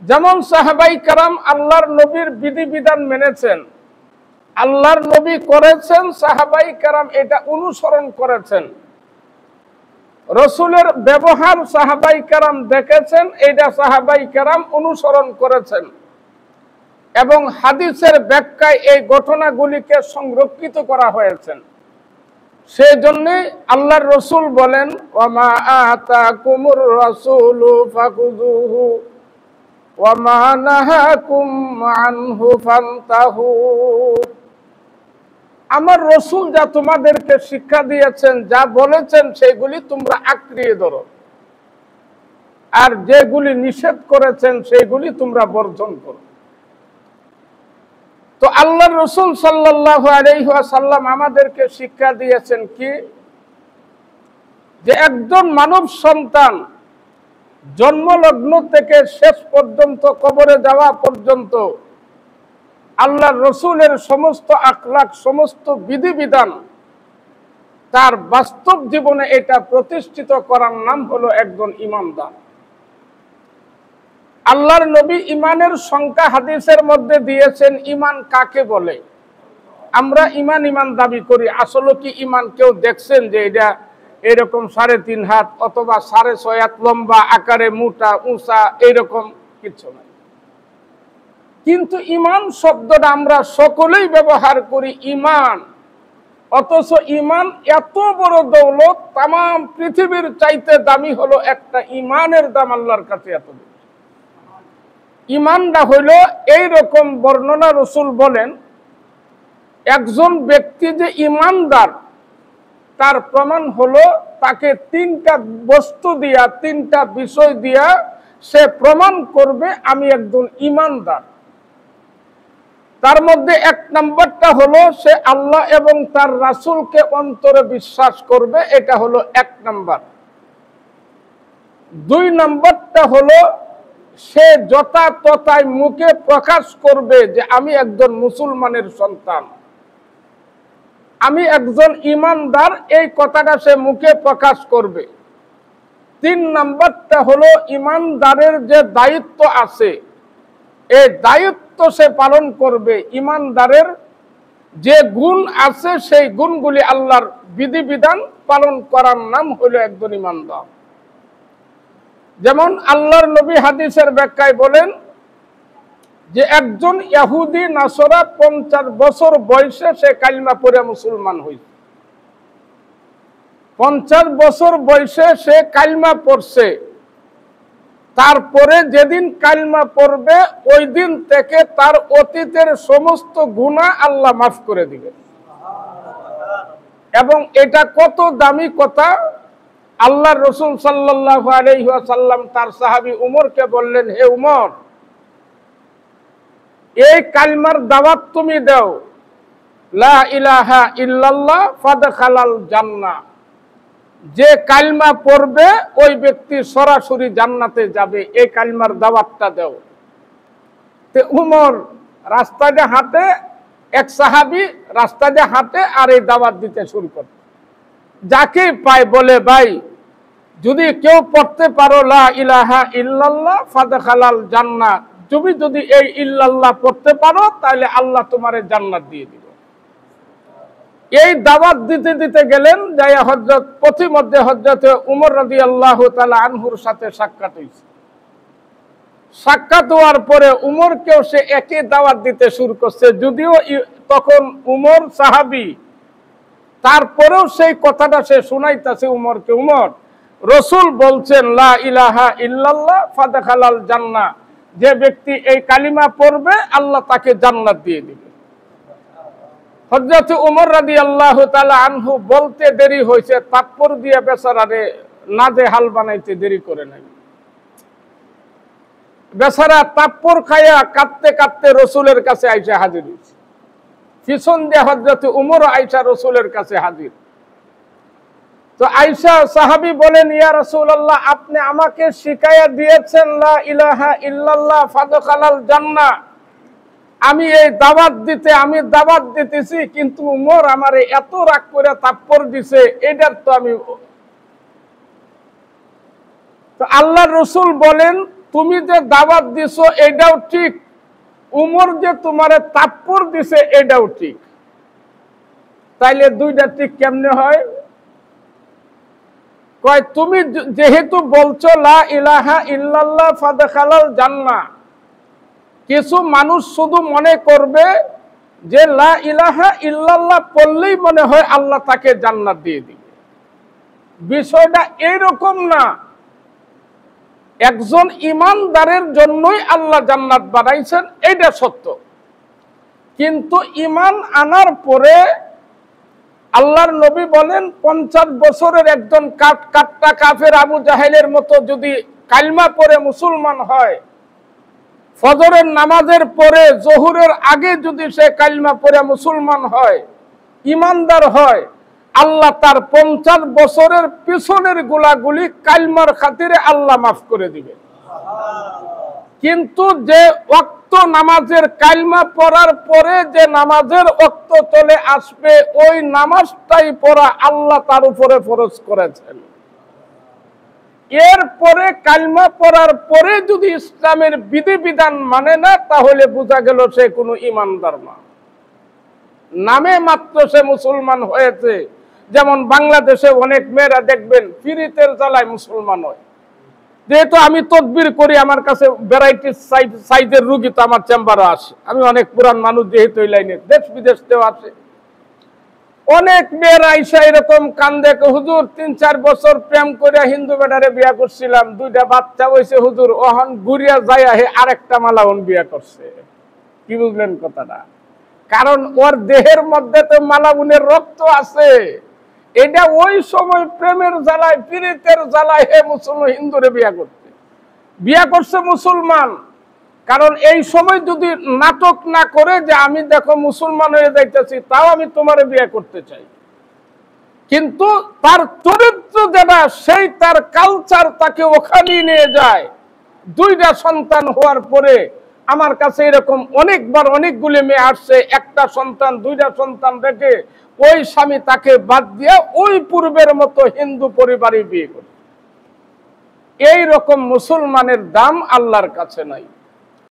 যেমন সাহাবাই কেরাম আল্লাহর নবীর বিধিবিধান মেনেছেন, আল্লাহর নবী করেছেন, সাহাবাই কেরাম এটা অনুসরণ করেছেন। রসুলের ব্যবহার সাহাবাই কেরাম দেখেছেন, এটা সাহাবাই কেরাম অনুসরণ করেছেন এবং হাদিসের ব্যাখ্যায় এই ঘটনাগুলিকে সংরক্ষিত করা হয়েছে। সেই জন্য আল্লাহর রসুল বলেন, ওয়ামা আতাকুমুর রাসূলু ফাখুযুহু ওয়ামা নাহাকুম আনহু ফান্তাহু। আমার রসুল যা তোমাদেরকে শিক্ষা দিয়েছেন, যা বলেছেন, সেগুলি তোমরা আঁকড়িয়ে ধরো, আর যেগুলি নিষেধ করেছেন সেগুলি তোমরা বর্জন করো। তো আল্লাহর রসুল সাল্লাল্লাহু আলাইহি ওয়াসাল্লাম আমাদেরকে শিক্ষা দিয়েছেন কি, যে একজন মানব সন্তান জন্মলগ্ন থেকে শেষ পর্যন্ত, কবরে যাওয়া পর্যন্ত আল্লাহর রসুলের সমস্ত আখলাক, সমস্ত বিধিবিধান তার বাস্তব জীবনে এটা প্রতিষ্ঠিত করার নাম হলো একজন ঈমানদার। আল্লাহর নবী ঈমানের সংখ্যা হাদিসের মধ্যে দিয়েছেন, ঈমান কাকে বলে। আমরা ঈমান দাবি করি, আসলে কি ঈমান কেউ দেখছেন যে এটা এরকম 3.5 হাত অথবা 6.5 হাত লম্বা, আকারে মোটা উঁচা, এইরকম কিছু না। কিন্তু ঈমান শব্দটা আমরা সকলেই ব্যবহার করি ঈমান, অথচ ঈমান এত বড় দৌলত, তাম পৃথিবীর চাইতে দামি হলো একটা ঈমানের দাম আল্লাহর কাছে এত বেশি। ঈমানটা হইল এইরকম, বর্ণনা রসুল বলেন, একজন ব্যক্তি যে ঈমানদার তার প্রমাণ হলো তাকে 3টা বস্তু দিয়া, 3টা বিষয় দিয়া সে প্রমাণ করবে আমি একজন ঈমানদার। তার মধ্যে 1 নম্বরটা হলো সে আল্লাহ এবং তার রাসূলকে অন্তরে বিশ্বাস করবে, এটা হলো 1 নম্বর। 2 নম্বরটা হলো সে যথাতথায় মুখে প্রকাশ করবে যে আমি একজন মুসলমানের সন্তান, আমি একজন ঈমানদার, এই কথাটা সে মুখে প্রকাশ করবে। 3 নম্বরটা হলো ঈমানদারের যে দায়িত্ব আছে, এই দায়িত্ব সে পালন করবে। ঈমানদারের যে গুণ আছে সেই গুণগুলি আল্লাহর বিধিবিধান পালন করার নাম হলো একজন ঈমানদার। যেমন আল্লাহর নবী হাদিসের ব্যাখ্যায় বলেন যে একজন ইহুদি নাসরা 50 বছর বয়সে সে কালিমা পড়ে মুসলমান হয়েছে। 50 বছর বয়সে সে কালিমা পড়ছে, তারপরে যেদিন কালিমা পড়বে ওই দিন থেকে তার অতীতের সমস্ত গুনাহ আল্লাহ মাফ করে দিবেন। এবং এটা কত দামি কথা! আল্লাহর রাসূল সাল্লাল্লাহু আলাইহি ওয়াসাল্লাম তার সাহাবী উমরকে বললেন, হে উমর, এই কালিমার দাওয়াত তুমি দাও, লা ইলাহা ইল্লাল্লাহ ফাদখালাল জান্নাহ। যে কালিমা পড়বে ওই ব্যক্তি সরাসরি জান্নাতে যাবে, এই কালিমার দাওয়াতটা দাও। তে উমর রাস্তায় হাঁটে, এক সাহাবী রাস্তায় হাঁটে আর এই দাওয়াত দিতে শুরু করে। যাকে পায় বলে, ভাই যদি কেউ পড়তে পারো লা ইলাহা ইল্লাল্লাহ ফাদখালাল জান্নাহ, তুমি যদি এই ইল্লাল্লাহ পড়তে পারো তাহলে আল্লাহ তোমারে জান্নাত দিয়ে দিবে। এই দাওয়াত দিতে দিতে গেলেন, যাই হযরত পথিমধ্যে হযরত উমর রাদিয়াল্লাহু তাআলা আনহুর সাথে সাক্ষাৎ হয়েছে। সাক্ষাৎ হওয়ার পরে উমরকেও সে একই দাওয়াত দিতে শুরু করছে, যদিও তখন উমর সাহাবী, তারপরেও সেই কথাটা সে শুনাইতেছে উমরকে, উমর রাসূল বলছেন লা ইলাহা ইল্লাল্লাহ ফাদখালাল জান্নাহ, যে ব্যক্তি এই কালিমা পড়বে আল্লাহ তাকে জান্নাত দিয়ে দিবে। হযরত উমর রাদিয়াল্লাহু তাআলা আনহু বলতে দেরি হয়েছে, তাৎপর দিয়ে বেচারারে নাজেহাল বানাইতে দেরি করে নাই। বেচারা তাৎপর খায়া কাঁদতে কাঁদতে রাসূলের কাছে আইসা হাজির হয়েছে। পিছন দিয়ে হযরত উমর আইসা রাসূলের কাছে হাজির। তো আয়েশা সাহাবী বলেন, ইয়া রাসূলুল্লাহ, আপনি আমাকে শিখায়া দিয়েছেন লা ইলাহা ইল্লাল্লাহ ফাদখালাল জান্নাহ, আমি এই দাওয়াত দিতেছি, কিন্তু উমর আমারে এত রাগ করে তাৎপর দিছে, এটার তো আমি। তো আল্লাহর রাসূল বলেন, তুমি যে দাওয়াত দিছো এটাও ঠিক, উমর যে তোমারে তাপ্পর দিছে এটাও ঠিক। তাইলে দুইটা ঠিক কেমনে হয়? কয় তুমি যেহেতু বলছো লা ইলাহা ইল্লাল্লাহ ফাদখালাল জান্নাহ, কিছু মানুষ শুধু মনে করবে যে লা ইলাহা ইল্লাল্লাহ পড়লেই মনে হয় আল্লাহ তাকে জান্নাত দিয়ে দিবে। বিষয়টা এইরকম না। একজন ইমানদারের জন্যই আল্লাহ জান্নাত বানাইছেন, এটা সত্য। কিন্তু ইমান আনার পরে আল্লাহর নবী বলেন 50 বছরের একজন কাট্টা কাফের আবু জাহেলের মতো যদি কালমা পড়ে মুসলমান হয়, ফজরের নামাজের পরে জোহরের আগে যদি সে কালমা পড়ে মুসলমান হয়, ইমানদার হয়, আল্লাহ তার 50 বছরের পিছনের গুলাগুলি কালমার খাতিরে আল্লাহ মাফ করে দিবে। কিন্তু যে ওয়াক্ত নামাজের কালমা পড়ার পরে যে নামাজের ওয়াক্ত চলে আসবে, ওই নামাজটাই পড়া আল্লাহ তার উপরে ফরজ করেছেন। এরপরে কালমা পড়ার পরে যদি ইসলামের বিধিবিধান মানে না, তাহলে বোঝা গেল সে কোনো ইমানদার না, নামে মাত্র সে মুসলমান হয়েছে। যেমন বাংলাদেশে অনেক মেয়েরা দেখবেন ফিরিতের জ্বালায় মুসলমান হয়। যেহেতু আমি তদবির করি, আমার কাছে ভ্যারাইটিস সাইজের রুগী তো আমার চেম্বারে আসে। আমি অনেক পুরান মানুষ, যেহেতু এই লাইনে দেশ বিদেশ থেকেও আসে। অনেক মেয়েরা আইসা এরকম কান্দে, হুজুর 3-4 বছর প্রেম করে হিন্দু বেটারে বিয়া করছিলাম, 2টা বাচ্চা হয়েছে হুজুর, ওহন ঘুরিয়া যায় আরেকটা মালাউন বিয়া করছে। কি বুঝলেন কথাটা? কারণ ওর দেহের মধ্যে তো মালাউনের রক্ত আছে। এটা ওই সময় প্রেমের জ্বালায়, পীড়িতের জ্বালায় হে মুসলমান হিন্দুরে বিয়া করছে মুসলমান। কারণ এই সময় যদি নাটক না করে যে আমি দেখো মুসলমান হয়ে যাইতেছি, তাও আমি তোমারে বিয়ে করতে চাই, কিন্তু তার চরিত্র যেটা, সেই তার কালচার তাকে ওখানে নিয়ে যায়। 2টা সন্তান হওয়ার পরে আমার কাছে এরকম অনেকবার অনেকগুলি মেয়ে আসছে, একটা সন্তান 2টা সন্তান রেখে ওই স্বামী তাকে বাদ দিয়ে ওই পূর্বের মতো হিন্দু পরিবারে বিয়ে করে। এই রকম মুসলমানের দাম আল্লাহর কাছে নাই।